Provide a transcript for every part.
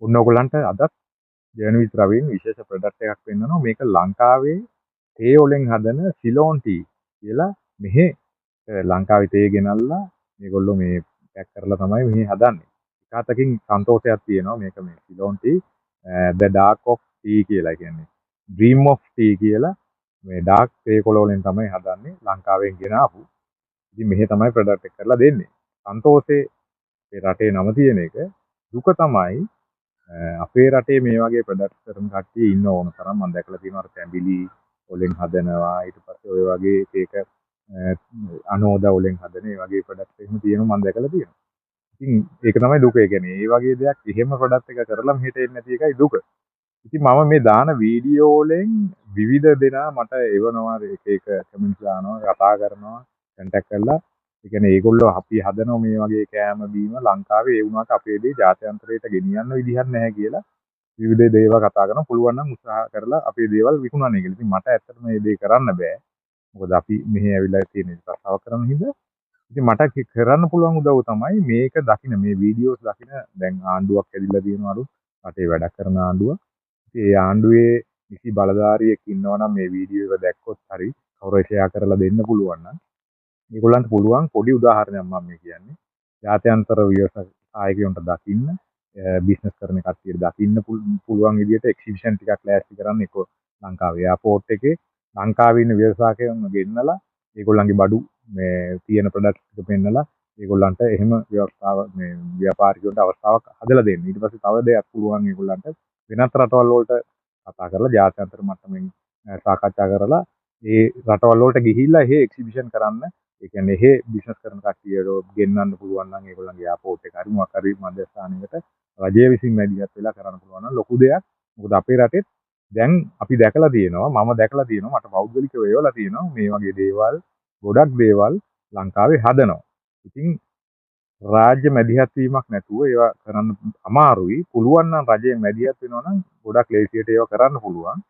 ඔන්න ඔයගොල්ලන්ට අදත් ජර්නවිත් රවීන් විශේෂ ප්‍රොඩක්ට් එකක් පෙන්වනවා. මේක ලංකාවේ තේ වලින් හදන සිලෝන් ටී කියලා මෙහි ලංකාවේ තේ ගෙනල්ලා මේගොල්ලෝ මේ පැක් කරලා තමයි මෙහි හදන්නේ. එක අතකින් සන්තෝෂයක් තියෙනවා මේක මේ Ceylon T the dark of tea කියලා කියන්නේ. dream of tea කියලා මේ ඩාර්ක් තේ කොළ වලින් තමයි හදන්නේ ලංකාවෙන් ගෙන ආපු. ඉතින් මෙහි තමයි ප්‍රොඩක්ට් එක කරලා දෙන්නේ. සන්තෝෂේ අපේ රටේ නම තියෙන එක. දුක තමයි අපේ රටේ මේ වගේ ප්‍රොඩක්ට් කරන කට්ටිය ඉන්න ඕන තරම් මම දැකලා තියෙනවා අර තැඹිලි වලින් හදනවා ඊට පස්සේ ඔය වගේ එක අනෝදා වලින් හදන ඒ වගේ ප්‍රොඩක්ට් එහෙම තියෙනවා මම දැකලා තියෙනවා. ඉතින් ඒක තමයි දුක. ඒ කියන්නේ ඒ වගේ දෙයක් එහෙම ප්‍රොඩක්ට් එක කරලා මෙහෙට එන්නේ නැති එකයි දුක. ඉතින් මම මේ දාන වීඩියෝ වලින් විවිධ දෙනා මට එවනවා එක එක කමෙන්ට්ස් දානවා කතා කරනවා කන්ටැක්ට් කරලා ඒ කියන්නේ ඒගොල්ලෝ අපි හදනවා මේ වගේ කෑම බීම ලංකාවේ ඒ වුණාට අපේ දේ ජාත්‍යන්තරයට ගෙනියන්න විදිහක් නැහැ කියලා විවිධ දේවල් කතා කරනවා පුළුවන් නම් උත්සාහ කරලා අපේ දේවල් විකුණන්නේ කියලා. ඉතින් මට ඇත්තටම මේ දේ කරන්න බෑ. මොකද අපි මෙහි ඇවිල්ලා තියෙන රස්සාව කරන හින්දා. ඉතින් මට කරන්න පුළුවන් උදව් තමයි මේක දකින්න මේ වීඩියෝස් දකින්න දැන් ආණ්ඩුවක් ඇදිලා තියෙනවලු රටේ වැඩ කරන ආණ්ඩුව. ඉතින් ඒ ආණ්ඩුවේ කිසි බලධාරියෙක් ඉන්නවා නම් මේ වීඩියෝ එක දැක්කොත් හරි කවුරු ෂෙයා කරලා දෙන්න පුළුවන් නම් මේගොල්ලන්ට පුළුවන් පොඩි උදාහරණයක් මම මේ කියන්නේ. ජාත්‍යන්තර ව්‍යවසායකයන්ට දකින්න බිස්නස් කරන කට්ටියට දකින්න පුළුවන් විදිහට එක්සිබිෂන් ටිකක් ලෑස්ති කරන්න එක ලංකාවේ එයාපෝට් එකේ ලංකාවේ ඉන්න ව්‍යවසායකයන් ගෙන්නලා ඒගොල්ලන්ගේ බඩු මේ තියෙන ප්‍රොඩක්ට් ටික පෙන්නලා ඒගොල්ලන්ට එහෙම ව්‍යවස්ථාව මේ ව්‍යාපාරිකයන්ට අවස්ථාවක් හදලා දෙන්න. ඊට පස්සේ තව දෙයක් පුළුවන් ඒගොල්ලන්ට වෙනත් රටවල් වලට කතා කරලා ජාත්‍යන්තර මට්ටමින් සාකච්ඡා කරලා ඒ රටවල් වලට ගිහිල්ලා එහෙ එක්සිබිෂන් කරන්න ඒ කියන්නේ එහෙ බිස්නස් කරන කට්ටියට ගෙන්නන්න පුළුවන් නම් ඒගොල්ලන්ගේ එයාපෝට් එක හරි මොකක් හරි මධ්‍යස්ථානයකට රජය විසින් මැදිහත් වෙලා කරන්න පුළුවන් නම් ලොකු දෙයක්. මොකද අපේ රටේ දැන් අපි දැකලා තියෙනවා මම දැකලා තියෙනවා මට පෞද්ගලිකව ඒවලා තියෙනවා මේ වගේ දේවල් ගොඩක් දේවල් ලංකාවේ හදනවා. ඉතින් රාජ්‍ය මැදිහත් වීමක් නැතුව ඒවා කරන්න අමාරුයි. පුළුවන් නම් රජයෙන් මැදිහත් වෙනවා නම් ගොඩක් ලේසියට ඒවා කරන්න පුළුවන්.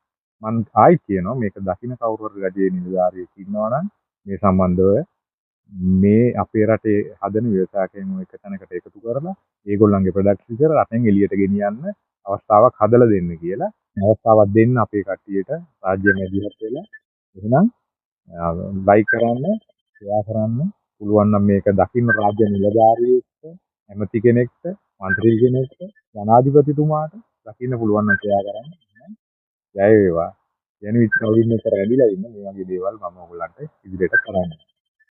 මම ආයි කියනවා මේක දකින්න කවුරු හරි රජයේ නිලධාරියෙක් ඉන්නවා නම් මේ සම්බන්ධව මේ අපේ රටේ හදන ව්‍යවසායකයන් එක තැනකට එකතු කරලා ඒගොල්ලන්ගේ ප්‍රොඩක්ට්ස් ටික රටෙන් එළියට ගෙනියන්න අවස්ථාවක් හදලා දෙන්න කියලා. අවස්ථාවක් දෙන්න අපේ කට්ටියට රාජ්‍ය මැදිහත් වෙලා එහෙනම් ලයික් කරන්න, ෂෙයා කරන්න පුළුවන් නම් මේක දකින්න රාජ්‍ය නිලධාරියෙක්ට, ඇමති කෙනෙක්ට, മന്ത്രി කෙනෙක්ට, ජනාධිපතිතුමාට දකින්න පුළුවන් නම් ෂෙයා කරන්න. ජය වේවා. යන විචාරින්න කර ඇදිලා ඉන්න මේ වගේ දේවල් මම ඔයගොල්ලන්ට ඉදිරියට කරන්නේ.